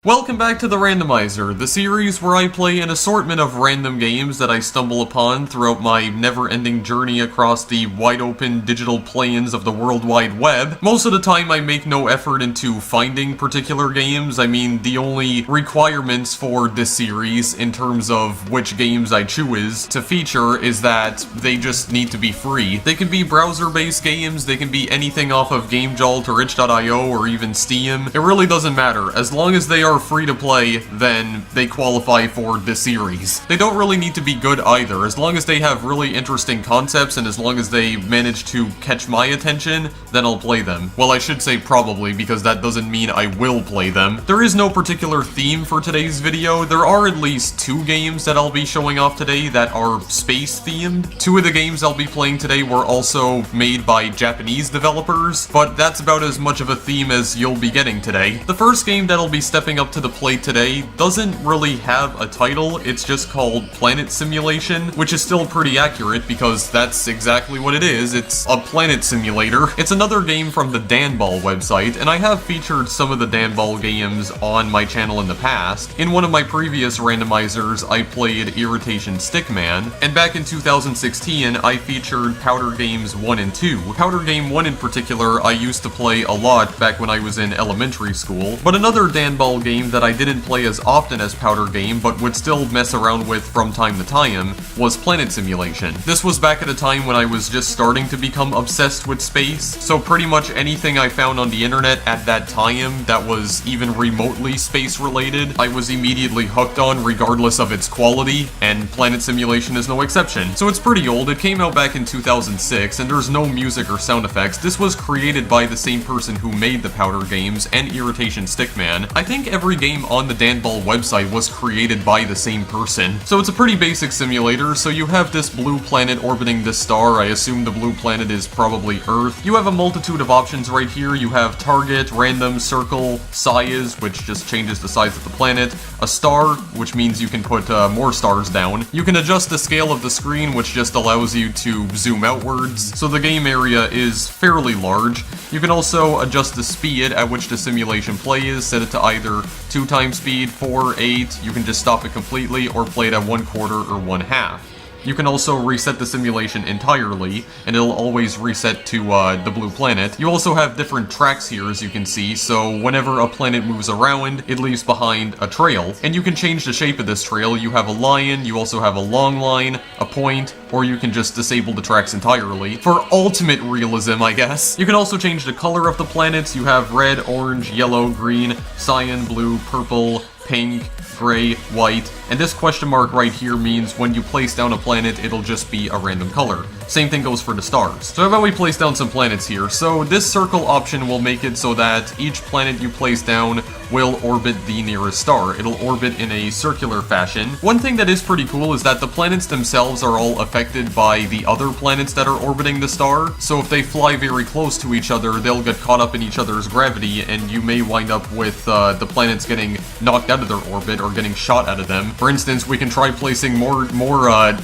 Welcome back to the Randomizer, the series where I play an assortment of random games that I stumble upon throughout my never-ending journey across the wide-open digital plains of the World Wide Web. Most of the time I make no effort into finding particular games. I mean, the only requirements for this series in terms of which games I choose to feature is that they just need to be free. They can be browser-based games, they can be anything off of GameJolt or itch.io or even Steam. It really doesn't matter. As long as they are free to play, then they qualify for this series. They don't really need to be good either. As long as they have really interesting concepts and as long as they manage to catch my attention, then I'll play them. Well, I should say probably, because that doesn't mean I will play them. There is no particular theme for today's video. There are at least 2 games that I'll be showing off today that are space themed. 2 of the games I'll be playing today were also made by Japanese developers, but that's about as much of a theme as you'll be getting today. The first game that'll be stepping up to the plate today doesn't really have a title. It's just called Planet Simulation, which is still pretty accurate because that's exactly what it is. It's a planet simulator. It's another game from the Danball website, and I have featured some of the Danball games on my channel in the past. In one of my previous randomizers, I played Irritation Stickman, and back in 2016, I featured Powder Games 1 and 2. Powder Game 1 in particular, I used to play a lot back when I was in elementary school, but another Danball game that I didn't play as often as Powder Game, but would still mess around with from time to time, was Planet Simulation. This was back at a time when I was just starting to become obsessed with space, so pretty much anything I found on the internet at that time that was even remotely space related, I was immediately hooked on regardless of its quality, and Planet Simulation is no exception. So it's pretty old. It came out back in 2006, and there's no music or sound effects. This was created by the same person who made the Powder games and Irritation Stickman. I think every game on the Danball website was created by the same person. So it's a pretty basic simulator. So you have this blue planet orbiting this star. I assume the blue planet is probably Earth. You have a multitude of options right here. You have target, random, circle, size, which just changes the size of the planet, a star, which means you can put more stars down. You can adjust the scale of the screen, which just allows you to zoom outwards. So the game area is fairly large. You can also adjust the speed at which the simulation plays, set it to either 2 times speed, 4, 8, you can just stop it completely, or play it at 1/4 or 1/2. You can also reset the simulation entirely, and it'll always reset to the blue planet. You also have different tracks here, as you can see, so whenever a planet moves around, it leaves behind a trail. And you can change the shape of this trail. You have a line, you also have a long line, a point, or you can just disable the tracks entirely. For ultimate realism, I guess. You can also change the color of the planets. You have red, orange, yellow, green, cyan, blue, purple, pink, gray, white, and this question mark right here means when you place down a planet, it'll just be a random color. Same thing goes for the stars. So how about we place down some planets here? So this circle option will make it so that each planet you place down will orbit the nearest star. It'll orbit in a circular fashion. One thing that is pretty cool is that the planets themselves are all affected by the other planets that are orbiting the star. So if they fly very close to each other, they'll get caught up in each other's gravity, and you may wind up with the planets getting knocked out of their orbit or getting shot out of them. For instance, we can try placing more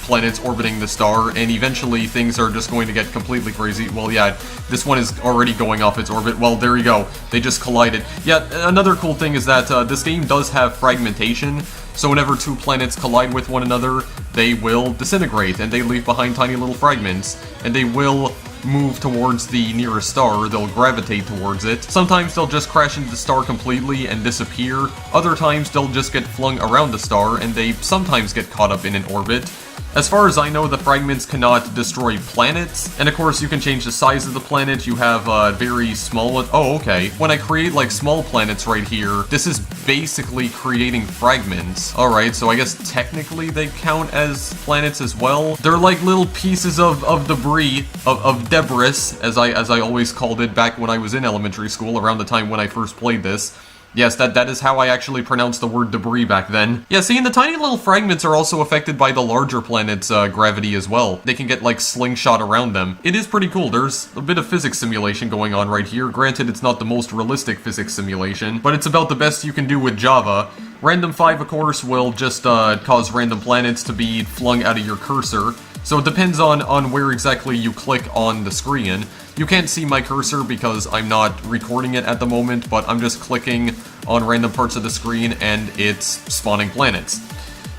planets orbiting the star, and eventually things are just going to get completely crazy. Well, yeah, this one is already going off its orbit. Well, there you go. They just collided. Yeah, another cool thing is that this game does have fragmentation, so whenever 2 planets collide with one another, they will disintegrate, and they leave behind tiny little fragments, and they will move towards the nearest star. They'll gravitate towards it. Sometimes they'll just crash into the star completely and disappear. Other times they'll just get flung around the star, and they sometimes get caught up in an orbit. As far as I know, the fragments cannot destroy planets, and of course you can change the size of the planet. You have very small one. Oh, okay. When I create like small planets right here, this is basically creating fragments. Alright, so I guess technically they count as planets as well. They're like little pieces of debris, of debris, as I always called it back when I was in elementary school, around the time when I first played this. Yes, that is how I actually pronounced the word debris back then. Yeah, see, and the tiny little fragments are also affected by the larger planet's gravity as well. They can get, like, slingshot around them. It is pretty cool. There's a bit of physics simulation going on right here. Granted, it's not the most realistic physics simulation, but it's about the best you can do with Java. Random 5, of course, will just cause random planets to be flung out of your cursor. So it depends on where exactly you click on the screen. You can't see my cursor because I'm not recording it at the moment, but I'm just clicking on random parts of the screen, and it's spawning planets.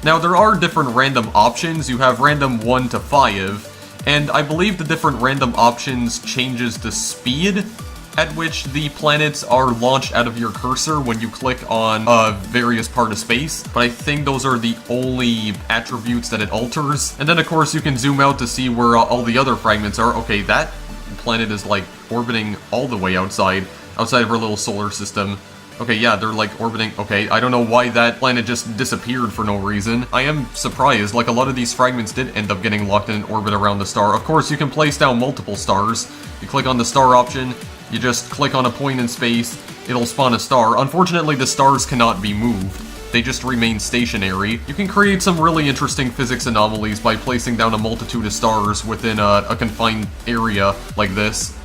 Now, there are different random options. You have random 1 to 5, and I believe the different random options changes the speed at which the planets are launched out of your cursor when you click on a various part of space, but I think those are the only attributes that it alters. And then of course you can zoom out to see where all the other fragments are. Okay, that planet is like orbiting all the way outside of our little solar system. Okay, yeah, they're like orbiting. Okay, I don't know why that planet just disappeared for no reason. I am surprised, like a lot of these fragments did end up getting locked in an orbit around the star. Of course, you can place down multiple stars. You click on the star option, you just click on a point in space, it'll spawn a star. Unfortunately, the stars cannot be moved. They just remain stationary. You can create some really interesting physics anomalies by placing down a multitude of stars within a confined area like this.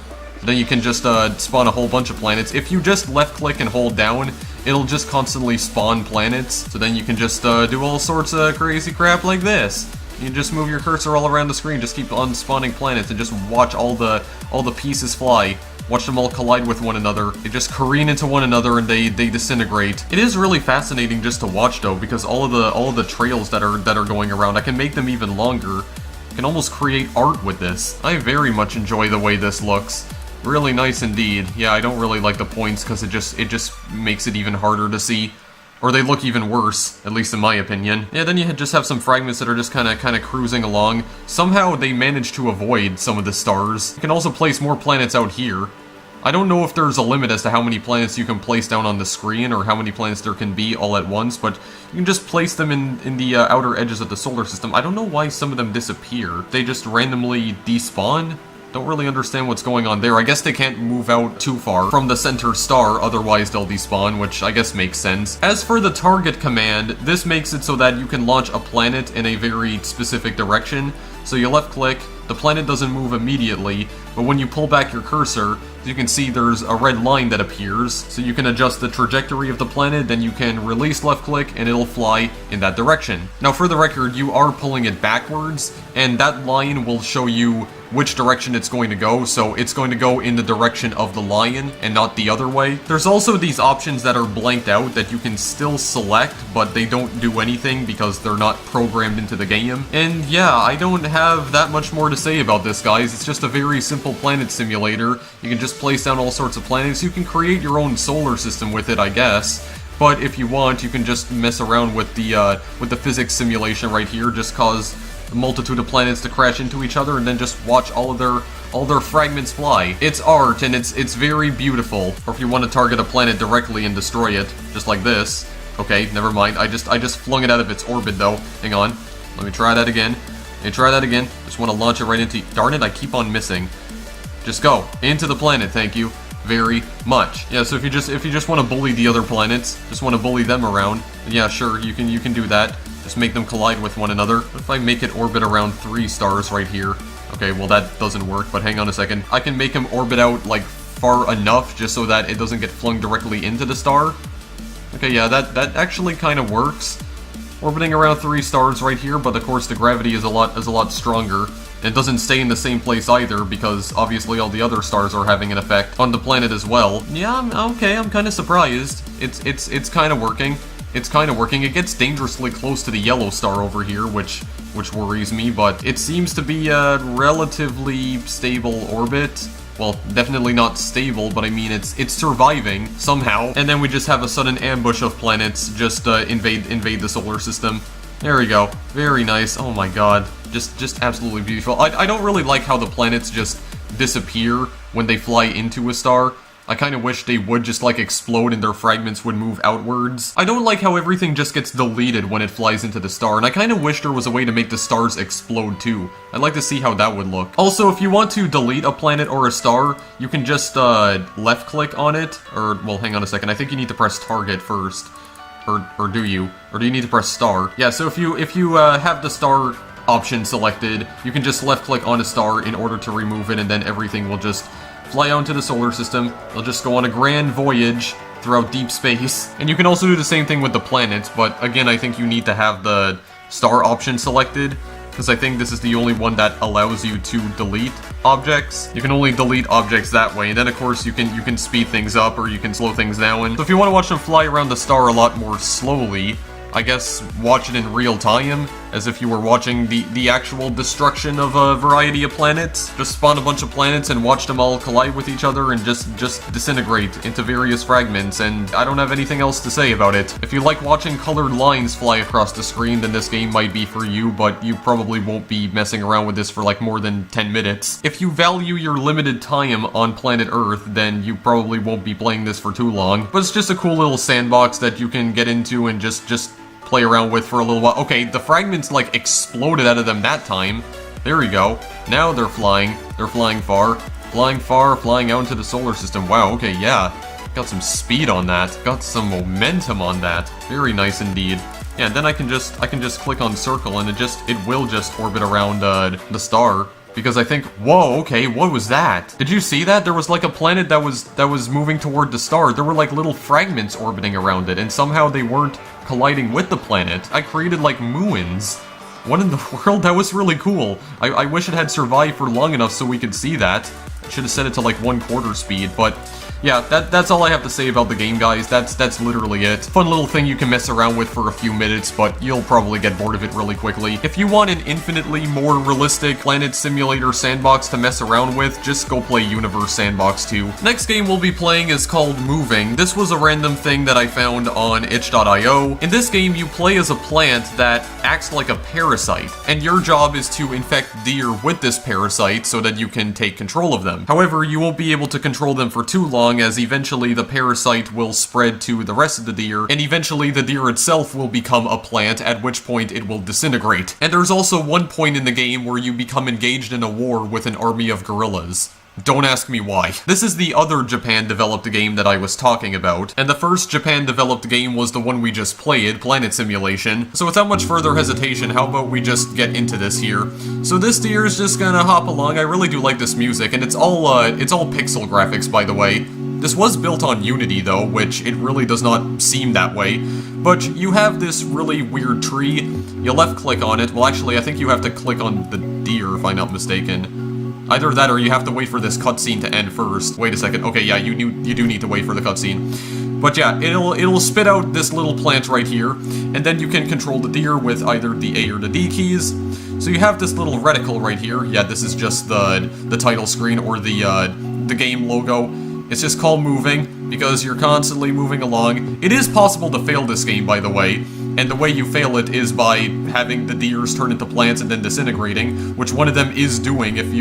Then you can just spawn a whole bunch of planets. If you just left-click and hold down, it'll just constantly spawn planets. So then you can just do all sorts of crazy crap like this. You can just move your cursor all around the screen, just keep on spawning planets, and just watch all the pieces fly. Watch them all collide with one another. They just careen into one another and they disintegrate. It is really fascinating just to watch though, because all of the trails that are going around, I can make them even longer. I can almost create art with this. I very much enjoy the way this looks. Really nice indeed. Yeah, I don't really like the points because it just makes it even harder to see. Or they look even worse, at least in my opinion. Yeah, then you just have some fragments that are just kind of cruising along. Somehow they manage to avoid some of the stars. You can also place more planets out here. I don't know if there's a limit as to how many planets you can place down on the screen or how many planets there can be all at once, but you can just place them in the outer edges of the solar system. I don't know why some of them disappear. They just randomly despawn? Don't really understand what's going on there. I guess they can't move out too far from the center star, otherwise they'll despawn, which I guess makes sense. As for the target command, this makes it so that you can launch a planet in a very specific direction. So you left click, the planet doesn't move immediately, but when you pull back your cursor, you can see there's a red line that appears, so you can adjust the trajectory of the planet, then you can release left click and it'll fly in that direction. Now for the record, you are pulling it backwards, and that line will show you which direction it's going to go, so it's going to go in the direction of the lion and not the other way. There's also these options that are blanked out that you can still select, but they don't do anything because they're not programmed into the game. And yeah, I don't have that much more to say about this, guys. It's just a very simple planet simulator. You can just place down all sorts of planets. You can create your own solar system with it, I guess. But if you want, you can just mess around with the physics simulation right here, just cause a multitude of planets to crash into each other and then just watch all their fragments fly. It's art and it's very beautiful. Or if you want to target a planet directly and destroy it, just like this. Okay, never mind. I just flung it out of its orbit though. Hang on. Let me try that again. Let me try that again. Just want to launch it right into... Darn it, I keep on missing. Just go. Into the planet, thank you very much. Yeah, so if you just want to bully the other planets, just want to bully them around, yeah, sure, you can do that. Just make them collide with one another. What if I make it orbit around 3 stars right here? Okay, well that doesn't work, but hang on a second. I can make him orbit out, like, far enough just so that it doesn't get flung directly into the star. Okay, yeah, that actually kind of works. Orbiting around 3 stars right here, but of course the gravity is a lot stronger. And it doesn't stay in the same place either, because obviously all the other stars are having an effect on the planet as well. Yeah, I'm kind of surprised. It's kind of working. It's kind of working. It gets dangerously close to the yellow star over here, which worries me, but it seems to be a relatively stable orbit. Well, definitely not stable, but I mean, it's surviving somehow. And then we just have a sudden ambush of planets just invade the solar system. There we go. Very nice. Oh my god. Just absolutely beautiful. I don't really like how the planets just disappear when they fly into a star. I kind of wish they would just like explode and their fragments would move outwards. I don't like how everything just gets deleted when it flies into the star, and I kind of wish there was a way to make the stars explode too. I'd like to see how that would look. Also, if you want to delete a planet or a star, you can just left click on it, or, well, hang on a second, I think you need to press target first. Or do you? Or do you need to press star? Yeah, so if you have the star option selected, you can just left click on a star in order to remove it, and then everything will just fly out into the solar system. They'll just go on a grand voyage throughout deep space. And you can also do the same thing with the planets, but again, I think you need to have the star option selected, because I think this is the only one that allows you to delete objects. You can only delete objects that way, and then of course you can speed things up or you can slow things down. So if you want to watch them fly around the star a lot more slowly, I guess watch it in real time, as if you were watching the actual destruction of a variety of planets. Just spawn a bunch of planets and watch them all collide with each other and just disintegrate into various fragments, and I don't have anything else to say about it. If you like watching colored lines fly across the screen, then this game might be for you, but you probably won't be messing around with this for like more than 10 minutes. If you value your limited time on planet Earth, then you probably won't be playing this for too long. But it's just a cool little sandbox that you can get into and just play around with for a little while. Okay, the fragments like exploded out of them that time. There we go. Now they're flying. They're flying far. Flying far, flying out into the solar system. Wow, okay, yeah. Got some speed on that. Got some momentum on that. Very nice indeed. Yeah, and then I can just click on circle and it will just orbit around the star. Because I think, whoa, okay, what was that? Did you see that? There was like a planet that was moving toward the star. There were like little fragments orbiting around it, and somehow they weren't colliding with the planet. I created like moons. What in the world? That was really cool. I wish it had survived for long enough so we could see that. I should have set it to like 1/4 speed, but yeah, that's all I have to say about the game, guys. That's literally it. Fun little thing you can mess around with for a few minutes, but you'll probably get bored of it really quickly. If you want an infinitely more realistic planet simulator sandbox to mess around with, just go play Universe Sandbox 2. Next game we'll be playing is called Moving. This was a random thing that I found on itch.io. In this game, you play as a plant that acts like a parasite, and your job is to infect deer with this parasite so that you can take control of them. However, you won't be able to control them for too long, as eventually the parasite will spread to the rest of the deer, and eventually the deer itself will become a plant, at which point it will disintegrate. And there's also one point in the game where you become engaged in a war with an army of gorillas. Don't ask me why. This is the other Japan-developed game that I was talking about, and the first Japan-developed game was the one we just played, Planet Simulation. So without much further hesitation, how about we just get into this here? So this deer is just gonna hop along. I really do like this music, and it's all pixel graphics, by the way. This was built on Unity, though, which it really does not seem that way. But you have this really weird tree. You left-click on it. Well, actually, I think you have to click on the deer, if I'm not mistaken. Either that or you have to wait for this cutscene to end first. Wait a second. Okay, yeah, you do need to wait for the cutscene. But yeah, it'll spit out this little plant right here, and then you can control the deer with either the A or the D keys. So you have this little reticle right here. Yeah, this is just the title screen or the game logo. It's just called Moving, because you're constantly moving along. It is possible to fail this game, by the way, and the way you fail it is by having the deers turn into plants and then disintegrating, which one of them is doing if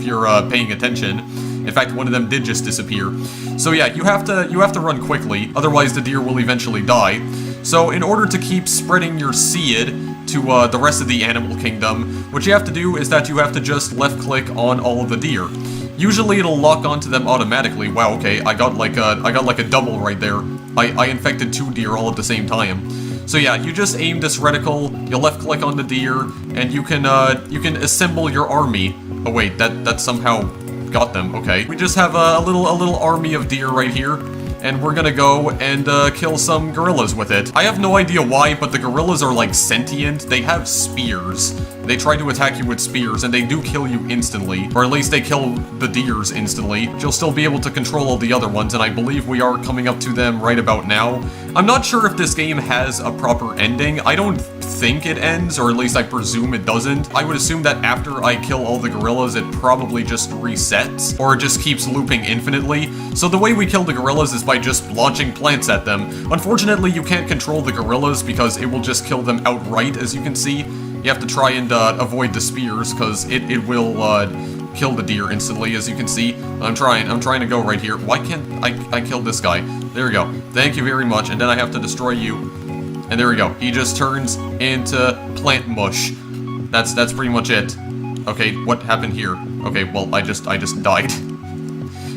you're paying attention. In fact, one of them did just disappear. So yeah, you have to run quickly, otherwise the deer will eventually die. So in order to keep spreading your seed to the rest of the animal kingdom, what you have to do is that you have to just left-click on all of the deer. Usually it'll lock onto them automatically. Wow, okay, I got like a double right there. I infected 2 deer all at the same time. So yeah, you just aim this reticle, you left-click on the deer, and you can assemble your army. Oh wait, that somehow got them. Okay, we just have a little army of deer right here, and we're gonna go and kill some gorillas with it. I have no idea why, but the gorillas are like sentient. They have spears. They try to attack you with spears, and they do kill you instantly. Or at least they kill the deers instantly. But you'll still be able to control all the other ones, and I believe we are coming up to them right about now. I'm not sure if this game has a proper ending. I don't think it ends, or at least I presume it doesn't. I would assume that after I kill all the gorillas, it probably just resets, or it just keeps looping infinitely. So the way we kill the gorillas is by just launching plants at them. Unfortunately, you can't control the gorillas because it will just kill them outright, as you can see. You have to try and avoid the spears, because it will kill the deer instantly, as you can see. I'm trying to go right here. Why can't I kill this guy? There we go. Thank you very much, and then I have to destroy you. And there we go. He just turns into plant mush. That's pretty much it. Okay, what happened here? Okay, well, I just died.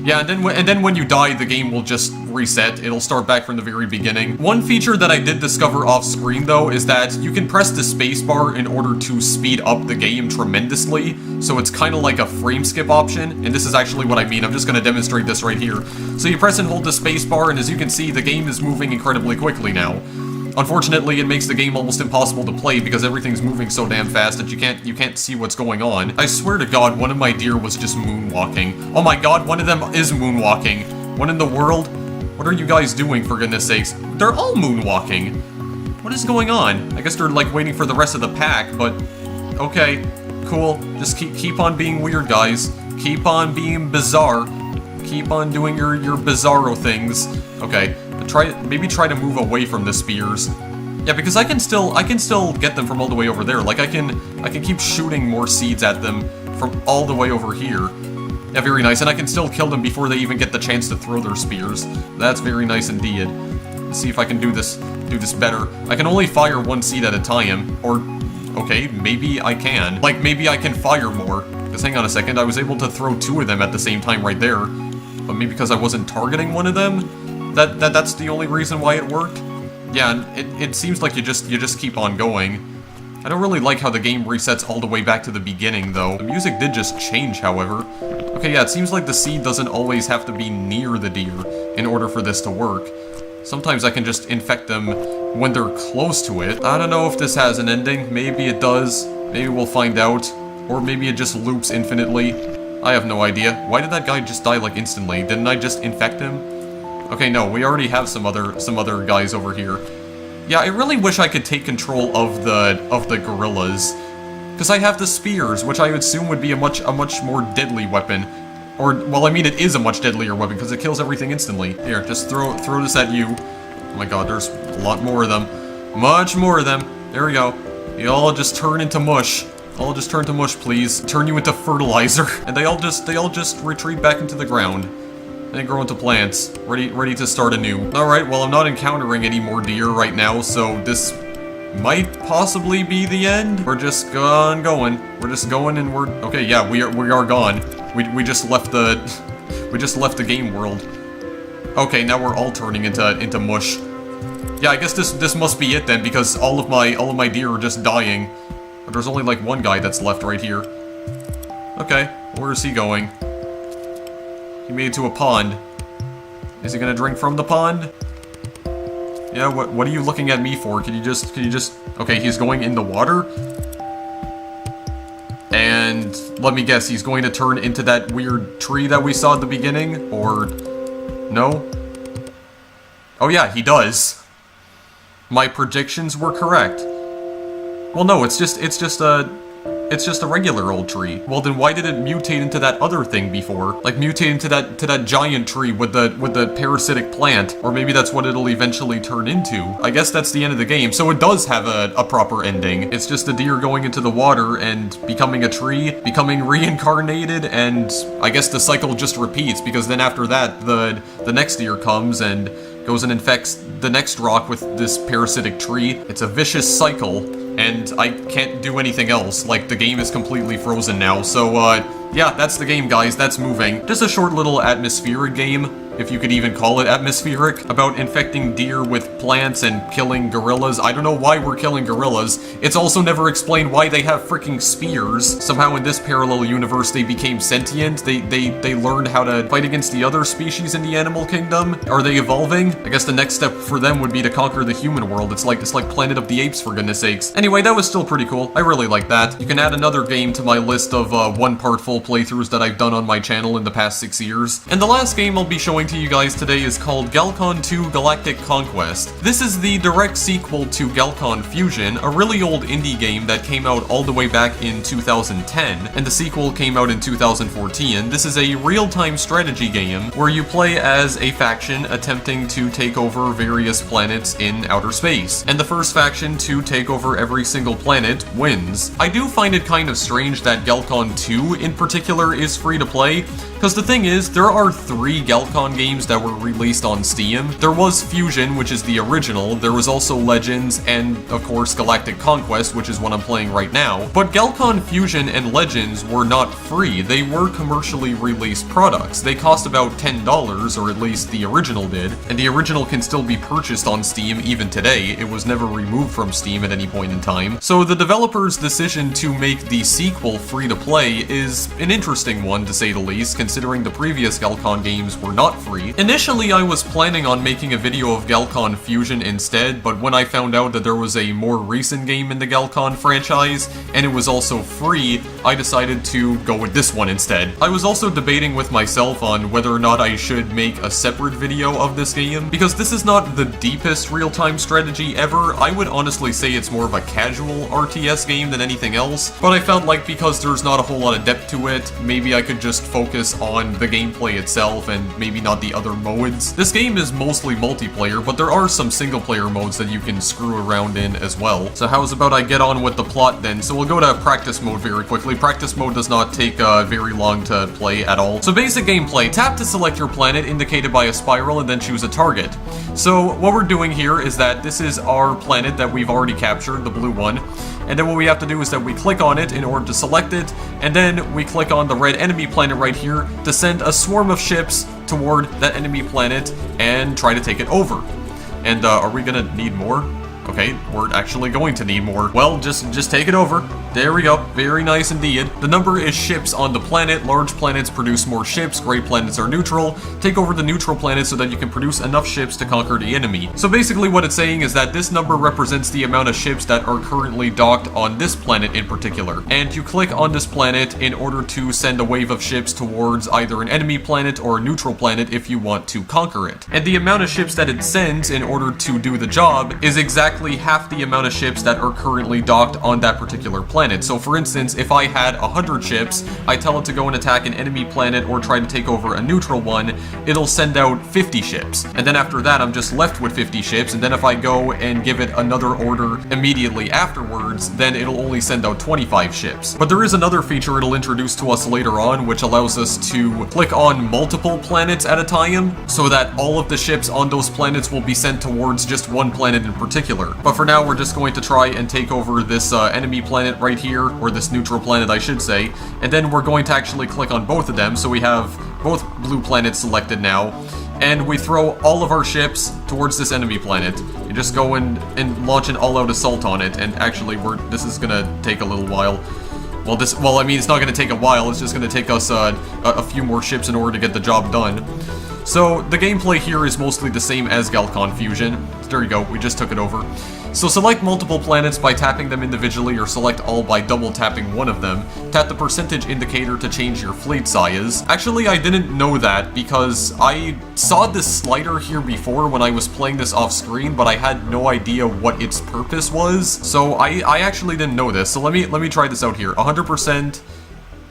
Yeah, and then when you die, the game will just reset. It'll start back from the very beginning. One feature that I did discover off screen, though, is that you can press the spacebar in order to speed up the game tremendously. So it's kind of like a frame skip option, and this is actually what I mean. I'm just going to demonstrate this right here. So you press and hold the spacebar, and as you can see, the game is moving incredibly quickly now. Unfortunately, it makes the game almost impossible to play because everything's moving so damn fast that you can't see what's going on. I swear to God, one of my deer was just moonwalking. Oh my God, one of them is moonwalking. What in the world? What are you guys doing, for goodness sakes? They're all moonwalking. What is going on? I guess they're like waiting for the rest of the pack, but okay, cool. Just keep on being weird, guys. Keep on being bizarre. Keep on doing your bizarro things. Okay, maybe try to move away from the spears. Yeah, because I can still get them from all the way over there. Like I can keep shooting more seeds at them from all the way over here. Yeah, very nice. And I can still kill them before they even get the chance to throw their spears. That's very nice indeed. Let's see if I can do this better. I can only fire one seed at a time, or okay, maybe I can. Like maybe I can fire more. Because hang on a second, I was able to throw 2 of them at the same time right there. But maybe because I wasn't targeting one of them? That's the only reason why it worked? Yeah, it seems like you just keep on going. I don't really like how the game resets all the way back to the beginning, though. The music did just change, however. Okay, yeah, it seems like the seed doesn't always have to be near the deer in order for this to work. Sometimes I can just infect them when they're close to it. I don't know if this has an ending. Maybe it does. Maybe we'll find out. Or maybe it just loops infinitely. I have no idea. Why did that guy just die, like, instantly? Didn't I just infect him? Okay, no, we already have some other guys over here. Yeah, I really wish I could take control of the gorillas. Because I have the spears, which I would assume would be a much more deadly weapon. Or, well, I mean, it is a much deadlier weapon, because it kills everything instantly. Here, just throw this at you. Oh my God, there's a lot more of them. Much more of them. There we go. You all just turn into mush. I'll just turn to mush, please. Turn you into fertilizer. And they all just retreat back into the ground. And grow into plants. Ready to start anew. Alright, well I'm not encountering any more deer right now, so this might possibly be the end. We're just going. We're just going and we're okay, yeah, we are gone. We just left the game world. Okay, now we're all turning into mush. Yeah, I guess this must be it then, because all of my deer are just dying. But there's only like one guy that's left right here. Okay, where is he going? He made it to a pond. Is he gonna drink from the pond? Yeah, what are you looking at me for? Can you just... Okay, he's going in the water? And let me guess, he's going to turn into that weird tree that we saw at the beginning? Or... no? Oh yeah, he does. My predictions were correct. Well, no, it's just a regular old tree. Well, then why did it mutate into that other thing before? Like mutate into that giant tree with the parasitic plant, or maybe that's what it'll eventually turn into. I guess that's the end of the game, so it does have a proper ending. It's just a deer going into the water and becoming a tree, becoming reincarnated, and I guess the cycle just repeats, because then after that, the next deer comes and goes and infects the next rock with this parasitic tree. It's a vicious cycle, and I can't do anything else. Like, the game is completely frozen now, so, yeah, that's the game, guys. That's moving. Just a short little atmospheric game, if you could even call it atmospheric, about infecting deer with plants and killing gorillas. I don't know why we're killing gorillas. It's also never explained why they have freaking spears. Somehow in this parallel universe they became sentient. They learned how to fight against the other species in the animal kingdom. Are they evolving? I guess the next step for them would be to conquer the human world. It's like Planet of the Apes, for goodness sakes. Anyway, that was still pretty cool. I really like that. You can add another game to my list of one-part full playthroughs that I've done on my channel in the past 6 years. And the last game I'll be showing to you guys today is called Galcon 2 Galactic Conquest. This is the direct sequel to Galcon Fusion, a really old indie game that came out all the way back in 2010, and the sequel came out in 2014. This is a real-time strategy game where you play as a faction attempting to take over various planets in outer space, and the first faction to take over every single planet wins. I do find it kind of strange that Galcon 2 in particular is free to play, because the thing is, there are 3 Galcon games that were released on Steam. There was Fusion, which is the original, there was also Legends, and of course Galactic Conquest, which is what I'm playing right now. But Galcon Fusion and Legends were not free, they were commercially released products. They cost about $10, or at least the original did, and the original can still be purchased on Steam even today. It was never removed from Steam at any point in time. So the developer's decision to make the sequel free to play is an interesting one, to say the least, considering the previous Galcon games were not free. Initially, I was planning on making a video of Galcon Fusion Fusion instead, but when I found out that there was a more recent game in the Galcon franchise, and it was also free, I decided to go with this one instead. I was also debating with myself on whether or not I should make a separate video of this game, because this is not the deepest real-time strategy ever. I would honestly say it's more of a casual RTS game than anything else, but I felt like because there's not a whole lot of depth to it, maybe I could just focus on the gameplay itself and maybe not the other modes. This game is mostly multiplayer, but there are some single-player modes that you can screw around in as well. So how's about I get on with the plot then? So we'll go to practice mode very quickly. Practice mode does not take very long to play at all. So basic gameplay, tap to select your planet indicated by a spiral and then choose a target. So what we're doing here is that this is our planet that we've already captured, the blue one, and then what we have to do is that we click on it in order to select it, and then we click on the red enemy planet right here to send a swarm of ships toward that enemy planet and try to take it over. And are we gonna need more? Okay, we're actually going to need more. Well, just take it over. There we go. Very nice indeed. The number is ships on the planet. Large planets produce more ships. Gray planets are neutral. Take over the neutral planet so that you can produce enough ships to conquer the enemy. So basically what it's saying is that this number represents the amount of ships that are currently docked on this planet in particular. And you click on this planet in order to send a wave of ships towards either an enemy planet or a neutral planet if you want to conquer it. And the amount of ships that it sends in order to do the job is exactly half the amount of ships that are currently docked on that particular planet. So for instance, if I had 100 ships, I tell it to go and attack an enemy planet or try to take over a neutral one, it'll send out 50 ships. And then after that, I'm just left with 50 ships, and then if I go and give it another order immediately afterwards, then it'll only send out 25 ships. But there is another feature it'll introduce to us later on, which allows us to click on multiple planets at a time, so that all of the ships on those planets will be sent towards just one planet in particular. But for now, we're just going to try and take over this enemy planet right here, or this neutral planet I should say, and then we're going to actually click on both of them, so we have both blue planets selected now, and we throw all of our ships towards this enemy planet. You just go and launch an all-out assault on it, and actually this is gonna take a little while. Well, I mean, it's not gonna take a while, it's just gonna take us a few more ships in order to get the job done. So, the gameplay here is mostly the same as Galcon Fusion. There you go, we just took it over. So select multiple planets by tapping them individually, or select all by double tapping one of them. Tap the percentage indicator to change your fleet size. Actually, I didn't know that because I saw this slider here before when I was playing this off screen, but I had no idea what its purpose was. So I actually didn't know this. So let me try this out here. 100%.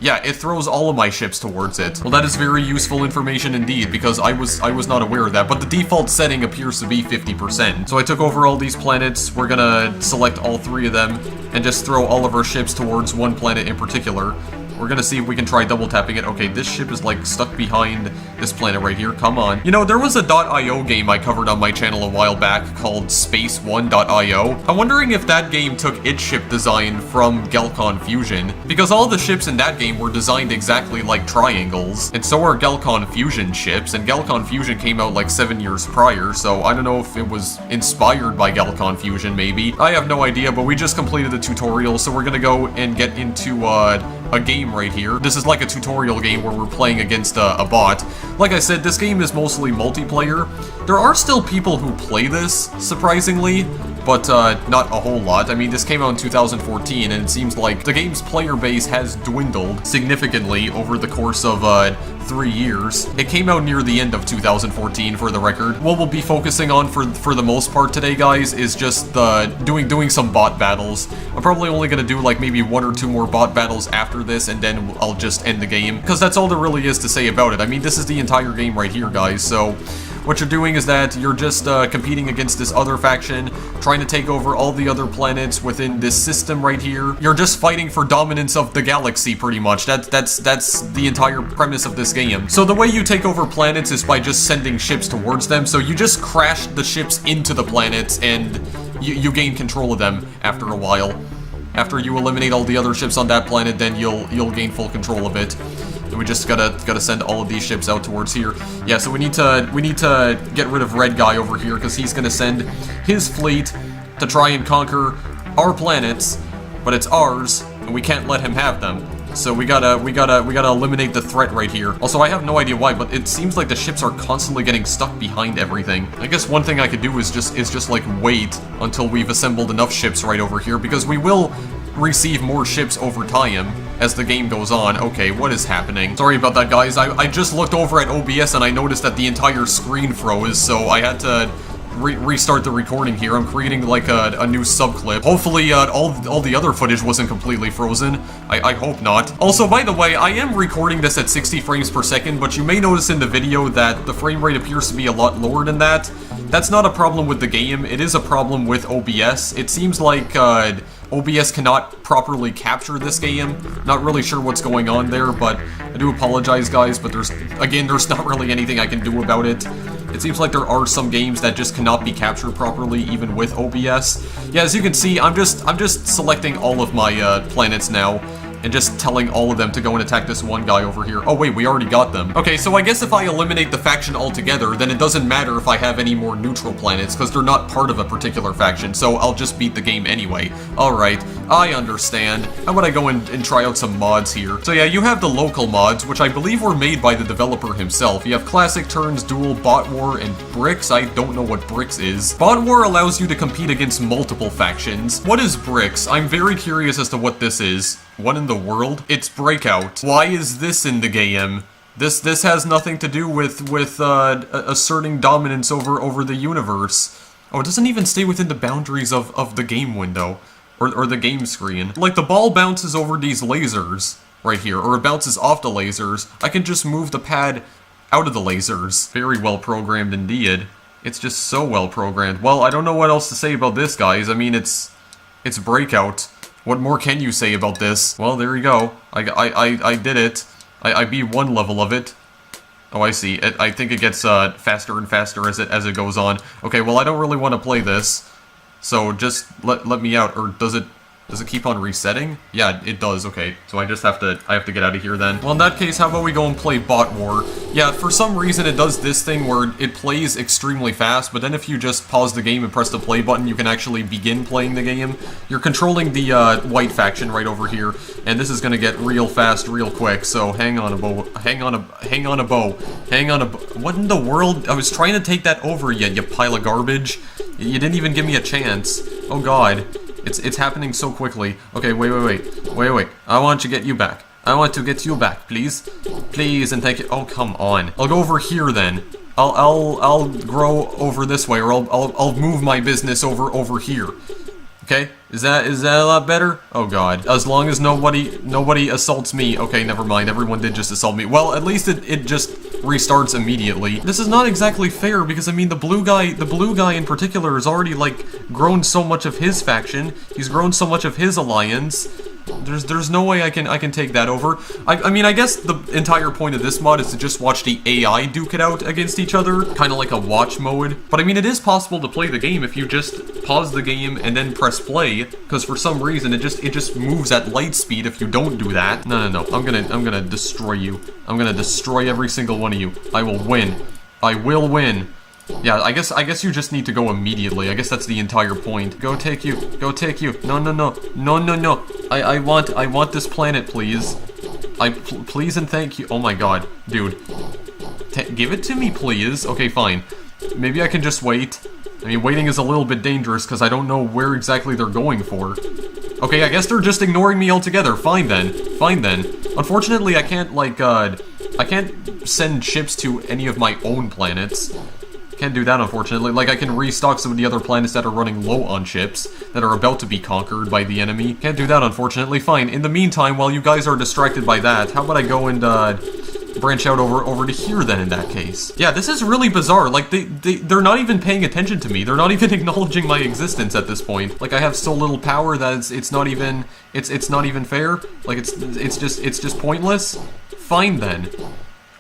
Yeah, it throws all of my ships towards it. Well, that is very useful information indeed, because I was not aware of that, but the default setting appears to be 50%. So I took over all these planets, we're gonna select all 3 of them, and just throw all of our ships towards one planet in particular. We're gonna see if we can try double tapping it. Okay, this ship is like stuck behind this planet right here. Come on. You know, there was a .io game I covered on my channel a while back called Space1.io. I'm wondering if that game took its ship design from Galcon Fusion, because all the ships in that game were designed exactly like triangles, and so are Galcon Fusion ships, and Galcon Fusion came out like 7 years prior, so I don't know if it was inspired by Galcon Fusion maybe. I have no idea, but we just completed the tutorial, so we're gonna go and get into a game right here. This is like a tutorial game where we're playing against a bot. Like I said, this game is mostly multiplayer. There are still people who play this, surprisingly, but not a whole lot. I mean, this came out in 2014, and it seems like the game's player base has dwindled significantly over the course of 3 years. It came out near the end of 2014, for the record. What we'll be focusing on for the most part today, guys, is just doing some bot battles. I'm probably only gonna do like maybe 1 or 2 more bot battles after this, and then I'll just end the game, because that's all there really is to say about it. I mean, this is the entire game right here, guys, so what you're doing is that you're just competing against this other faction, trying to take over all the other planets within this system right here. You're just fighting for dominance of the galaxy, pretty much. That's the entire premise of this game. So the way you take over planets is by just sending ships towards them. So you just crash the ships into the planets, and you gain control of them after a while. After you eliminate all the other ships on that planet, then you'll gain full control of it. And we just gotta send all of these ships out towards here. Yeah, so we need to get rid of Red Guy over here, because he's gonna send his fleet to try and conquer our planets, but it's ours, and we can't let him have them. So we gotta eliminate the threat right here. Also, I have no idea why, but it seems like the ships are constantly getting stuck behind everything. I guess one thing I could do is just like wait until we've assembled enough ships right over here, because we will receive more ships over time as the game goes on. Okay, what is happening? Sorry about that, guys. I just looked over at OBS and I noticed that the entire screen froze, so I had to restart the recording here. I'm creating like a new subclip. Hopefully all the other footage wasn't completely frozen. I hope not. Also, by the way, I am recording this at 60 frames per second, but you may notice in the video that the frame rate appears to be a lot lower than that. That's not a problem with the game, it is a problem with OBS. It seems like OBS cannot properly capture this game. Not really sure what's going on there, but I do apologize, guys, but there's not really anything I can do about it. It seems like there are some games that just cannot be captured properly, even with OBS. Yeah, as you can see, I'm just selecting all of my planets now, and just telling all of them to go and attack this one guy over here. Oh wait, we already got them. Okay, so I guess if I eliminate the faction altogether, then it doesn't matter if I have any more neutral planets, because they're not part of a particular faction, so I'll just beat the game anyway. Alright, I understand. How about I go and try out some mods here? So yeah, you have the local mods, which I believe were made by the developer himself. You have Classic, Turns, Duel, Bot War, and Bricks. I don't know what Bricks is. Bot War allows you to compete against multiple factions. What is Bricks? I'm very curious as to what this is. What in the world? It's Breakout. Why is this in the game? This has nothing to do with asserting dominance over the universe. Oh, it doesn't even stay within the boundaries of the game window. Or the game screen. Like, the ball bounces over these lasers right here, or it bounces off the lasers. I can just move the pad out of the lasers. Very well programmed indeed. It's just so well programmed. Well, I don't know what else to say about this, guys. I mean, it's Breakout. What more can you say about this? Well, there you go. I did it. I beat one level of it. Oh, I see. I think it gets faster and faster as it goes on. Okay, well, I don't really want to play this. So just let me out, or does it keep on resetting? Yeah, it does. Okay, so I have to get out of here then. Well, in that case, how about we go and play Bot War? Yeah, for some reason it does this thing where it plays extremely fast, but then if you just pause the game and press the play button, you can actually begin playing the game. You're controlling the white faction right over here, and this is gonna get real fast, real quick. So hang on a bow. What in the world? I was trying to take that over you pile of garbage. You didn't even give me a chance. Oh god. It's happening so quickly. Okay, wait. I want to get you back. I want to get you back, please. Please and thank you. Oh, come on. I'll go over here then. I'll grow over this way, or I'll move my business over here. Okay? Is that a lot better? Oh god. As long as nobody assaults me. Okay, never mind. Everyone did just assault me. Well, at least it just restarts immediately. This is not exactly fair, because I mean the blue guy in particular has already like grown so much of his faction. He's grown so much of his alliance. There's no way I can take that over. I mean, I guess the entire point of this mod is to just watch the AI duke it out against each other, kind of like a watch mode. But I mean, it is possible to play the game if you just pause the game and then press play, because for some reason it just moves at light speed if you don't do that. No. I'm gonna destroy you. I'm gonna destroy every single one of you. I will win. I will win. Yeah, I guess you just need to go immediately. I guess that's the entire point. Go take you. No. I want this planet, please. Please and thank you. Oh my god, dude. Give it to me, please. Okay, fine. Maybe I can just wait. I mean, waiting is a little bit dangerous because I don't know where exactly they're going for. Okay, I guess they're just ignoring me altogether. Fine then. Unfortunately, I can't, like, I can't send ships to any of my own planets. Can't do that, unfortunately. Like, I can restock some of the other planets that are running low on ships, that are about to be conquered by the enemy. Can't do that, unfortunately. Fine. In the meantime, while you guys are distracted by that, how about I go and, branch out over to here, then, in that case? Yeah, this is really bizarre. Like, they're not even paying attention to me. They're not even acknowledging my existence at this point. Like, I have so little power that it's not even fair. Like, it's just pointless. Fine, then.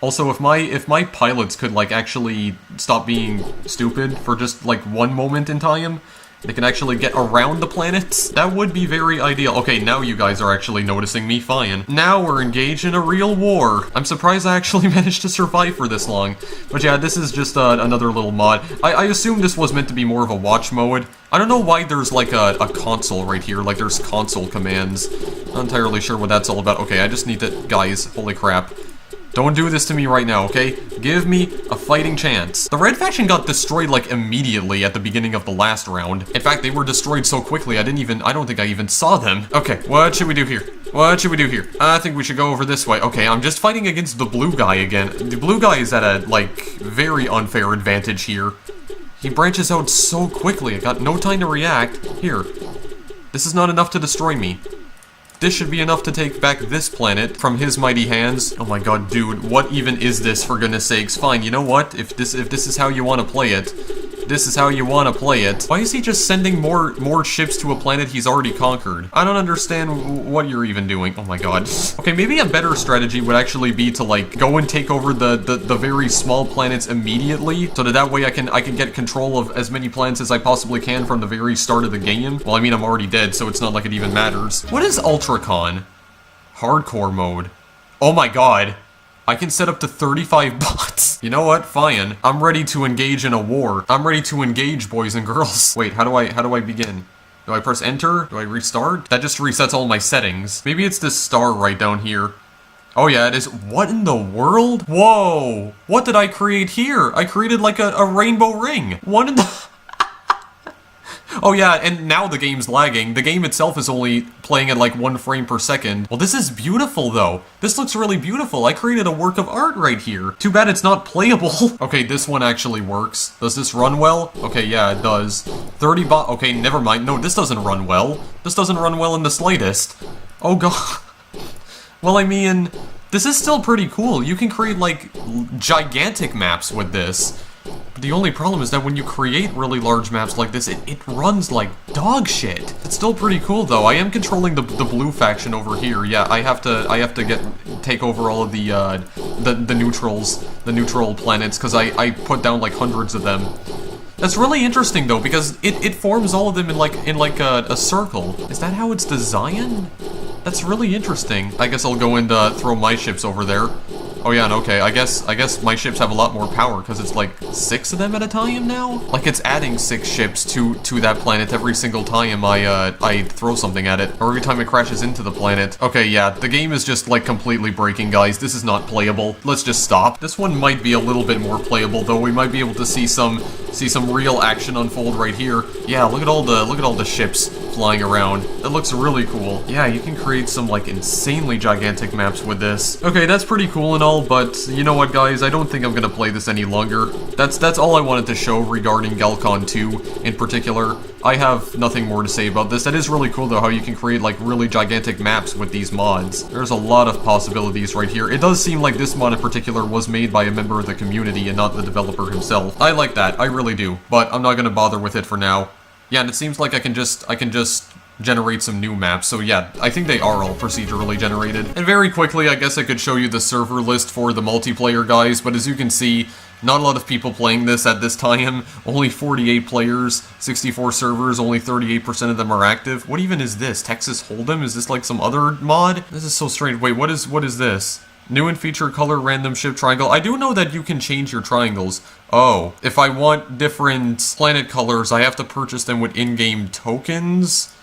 Also, if my pilots could, like, actually stop being stupid for just, like, one moment in time, They can actually get around the planets. That would be very ideal. Okay, now you guys are actually noticing me. Fine. Now we're engaged in a real war. I'm surprised I actually managed to survive for this long. But yeah, this is just another little mod. I assume this was meant to be more of a watch mode. I don't know why there's like a console right here. Like there's console commands. Not entirely sure what that's all about. Okay, I just need to... Guys, holy crap. Don't do this to me right now, okay? Give me a fighting chance. The red faction got destroyed, like, immediately at the beginning of the last round. In fact, they were destroyed so quickly, I don't think I even saw them. Okay, what should we do here? What should we do here? I think we should go over this way. Okay, I'm just fighting against the blue guy again. The blue guy is at a, like, very unfair advantage here. He branches out so quickly, I got no time to react. Here. This is not enough to destroy me. This should be enough to take back this planet from his mighty hands. Oh my god, dude, what even is this, for goodness sakes? Fine, you know what? If this is how you want to play it, this is how you want to play it. Why is he just sending more ships to a planet he's already conquered? I don't understand what you're even doing. Oh my god. Okay, maybe a better strategy would actually be to, like, go and take over the very small planets immediately, so that way I can get control of as many planets as I possibly can from the very start of the game. Well, I mean, I'm already dead, so it's not like it even matters. What is Ultracon? Hardcore mode. Oh my god. I can set up to 35 bots. You know what? Fine. I'm ready to engage in a war. I'm ready to engage, boys and girls. Wait, how do I begin? Do I press enter? Do I restart? That just resets all my settings. Maybe it's this star right down here. Oh yeah, it is. What in the world? Whoa! What did I create here? I created like a rainbow ring. What in the... Oh yeah, and now the game's lagging. The game itself is only playing at like 1 frame per second. Well, this is beautiful though. This looks really beautiful. I created a work of art right here. Too bad it's not playable. Okay, this one actually works. Does this run well? Okay, yeah, it does. 30 bot. Okay, never mind. No, this doesn't run well. This doesn't run well in the slightest. Oh god. Well, I mean, this is still pretty cool. You can create like gigantic maps with this. But the only problem is that when you create really large maps like this, it runs like dog shit. It's still pretty cool though. I am controlling the blue faction over here. Yeah, I have to take over all of the neutrals, the neutral planets, because I put down like hundreds of them. That's really interesting though, because it forms all of them in like a circle. Is that how it's designed? That's really interesting. I guess I'll go and throw my ships over there. Oh yeah, and okay, I guess my ships have a lot more power because it's like 6 of them at a time now? Like it's adding 6 ships to that planet every single time I throw something at it, or every time it crashes into the planet. Okay, yeah, the game is just like completely breaking, guys. This is not playable. Let's just stop. This one might be a little bit more playable though. We might be able to see some real action unfold right here. Yeah, look at all the ships flying around. That looks really cool. Yeah, you can create some like insanely gigantic maps with this. Okay, that's pretty cool and all. But you know what, guys? I don't think I'm gonna play this any longer. That's all I wanted to show regarding Galcon 2 in particular. I have nothing more to say about this. That is really cool though, how you can create like really gigantic maps with these mods. There's a lot of possibilities right here. It does seem like this mod in particular was made by a member of the community and not the developer himself. I like that, I really do. But I'm not gonna bother with it for now. Yeah, and it seems like I can just generate some new maps. So yeah, I think they are all procedurally generated. And very quickly, I guess I could show you the server list for the multiplayer guys, but as you can see, not a lot of people playing this at this time. Only 48 players, 64 servers, only 38% of them are active. What even is this? Texas Hold'em? Is this like some other mod? This is so strange. Wait, what is this? New and feature color random ship triangle. I do know that you can change your triangles. Oh, if I want different planet colors, I have to purchase them with in-game tokens?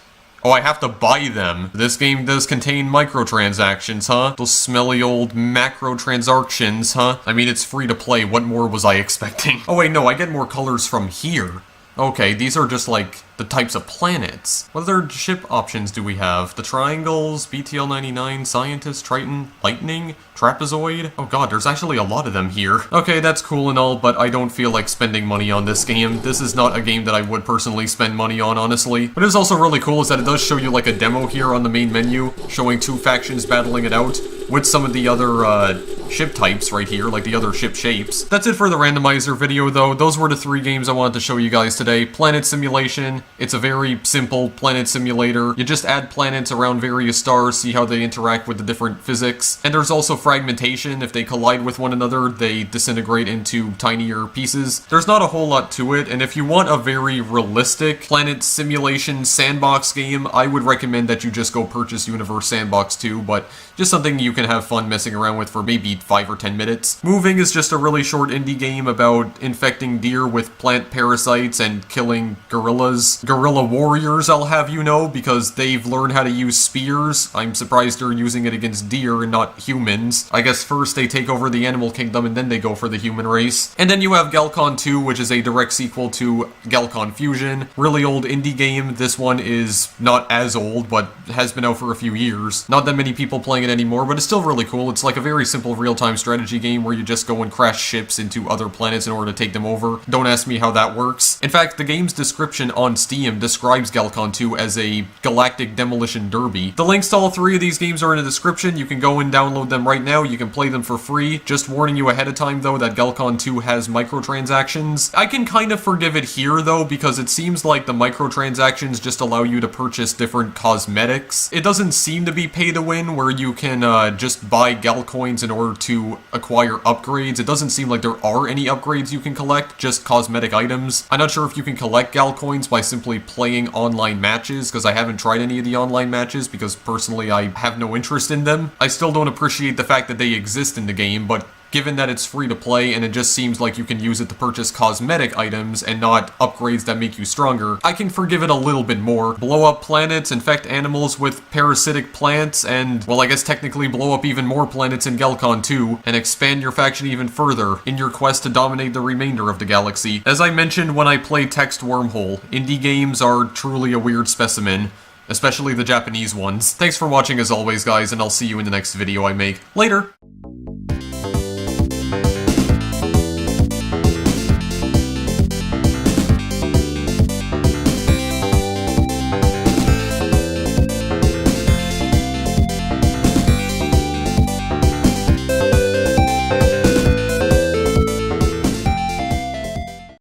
Oh, I have to buy them. This game does contain microtransactions, huh? Those smelly old macro-transactions, huh? I mean, it's free to play. What more was I expecting? Oh wait, no, I get more colors from here. Okay, these are just like the types of planets. What other ship options do we have? The triangles, BTL-99, Scientist, Triton, Lightning, Trapezoid. Oh god, there's actually a lot of them here. Okay, that's cool and all, but I don't feel like spending money on this game. This is not a game that I would personally spend money on, honestly. What is also really cool is that it does show you like a demo here on the main menu, showing 2 factions battling it out with some of the other ship types right here, like the other ship shapes. That's it for the randomizer video, though. Those were the 3 games I wanted to show you guys today. Planet Simulation, it's a very simple planet simulator. You just add planets around various stars, see how they interact with the different physics. And there's also fragmentation. If they collide with one another, they disintegrate into tinier pieces. There's not a whole lot to it, and if you want a very realistic planet simulation sandbox game, I would recommend that you just go purchase Universe Sandbox 2, but just something you can have fun messing around with for maybe 5 or 10 minutes. Moving is just a really short indie game about infecting deer with plant parasites and killing gorillas. Gorilla warriors, I'll have you know, because they've learned how to use spears. I'm surprised they're using it against deer and not humans. I guess first they take over the animal kingdom and then they go for the human race. And then you have Galcon 2, which is a direct sequel to Galcon Fusion. Really old indie game. This one is not as old, but has been out for a few years. Not that many people playing it anymore, but it's still really cool. It's like a very simple real-time strategy game where you just go and crash ships into other planets in order to take them over. Don't ask me how that works. In fact, the game's description on Steam describes Galcon 2 as a galactic demolition derby. The links to all 3 of these games are in the description. You can go and download them right now. You can play them for free. Just warning you ahead of time, though, that Galcon 2 has microtransactions. I can kind of forgive it here, though, because it seems like the microtransactions just allow you to purchase different cosmetics. It doesn't seem to be pay to win, where you can just buy Galcoins in order to acquire upgrades. It doesn't seem like there are any upgrades you can collect, just cosmetic items. I'm not sure if you can collect Galcoins by simply playing online matches, because I haven't tried any of the online matches, because personally I have no interest in them. I still don't appreciate the fact that they exist in the game, but given that it's free to play and it just seems like you can use it to purchase cosmetic items and not upgrades that make you stronger, I can forgive it a little bit more. Blow up planets, infect animals with parasitic plants, and, well, I guess technically blow up even more planets in Galcon 2, and expand your faction even further in your quest to dominate the remainder of the galaxy. As I mentioned when I play Text Wormhole, indie games are truly a weird specimen, especially the Japanese ones. Thanks for watching as always, guys, and I'll see you in the next video I make. Later!